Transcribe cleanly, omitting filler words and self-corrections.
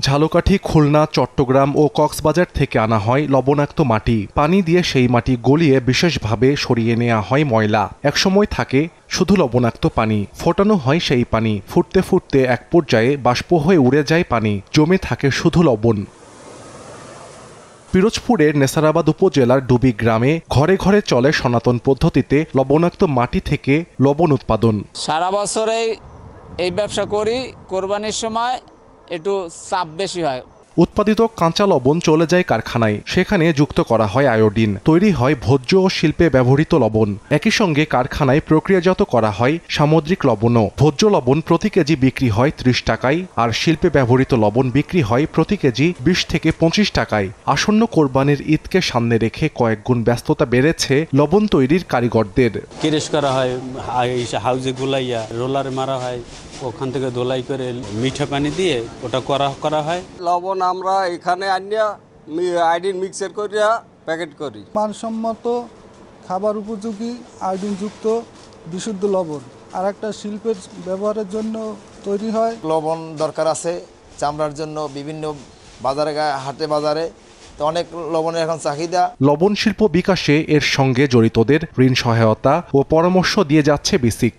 ঝালকাঠি, খুলনা, চট্টগ্রাম ও কক্সবাজার থেকে আনা হয় লবণাক্ত মাটি। পানি দিয়ে সেই মাটি গলিয়ে বিশেষভাবে সরিয়ে নেওয়া হয় ময়লা। একসময় থাকে শুধু লবণাক্ত পানি। ফোটানো হয় সেই পানি। ফুটতে ফুটতে এক পর্যায়ে বাষ্প হয়ে উড়ে যায় পানি। জমে থাকে শুধু লবণ। পিরোজপুরের নেসারাবাদ উপজেলার ডুবি গ্রামে ঘরে ঘরে চলে সনাতন পদ্ধতিতে লবণাক্ত মাটি থেকে লবণ উৎপাদন। সারা বছরেই এই ব্যবসা করি, কোরবানির সময় একটু চাপ বেশি হয়। উৎপাদিত কাঁচা লবণ চলে যায় কারখানায়। সেখানে যুক্ত করা হয় আয়োডিন। তৈরি হয় ভোজ্য ও শিল্পে ব্যবহৃত লবণ। একই সঙ্গে কারখানায় প্রক্রিয়াজাত করা হয় সামুদ্রিক লবণও। ভোজ্য লবণ প্রতি কেজি বিক্রি হয় ৩০ টাকায়, আর শিল্পে ব্যবহৃত লবণ বিক্রি হয় প্রতি কেজি ২০ থেকে ২৫ টাকায়। আসন্ন কোরবানির ঈদকে সামনে রেখে কয়েক গুণ ব্যস্ততা বেড়েছে লবণ তৈরির কারিগরদের। কেরেশ করা হয়, হাউজে গুলাইয়া রোলার মারা হয়, ওখান থেকে দোলাই করে মিঠা পানি দিয়ে ওটা করা হয়। লবণ আমরা এখানে আনিয়া আয়োডিন মিক্সার করিয়া প্যাকেট করি। মানসম্মত খাবার উপযোগী আয়োডিনযুক্ত বিশুদ্ধ লবণ আর একটা শিল্পের ব্যবহারের জন্য তৈরি হয়। লবণ দরকার আছে চামড়ার জন্য, বিভিন্ন বাজারে হাটে বাজারে তো অনেক লবণের এখন চাহিদা। লবণ শিল্প বিকাশে এর সঙ্গে জড়িতদের ঋণ সহায়তা ও পরামর্শ দিয়ে যাচ্ছে বিসিক।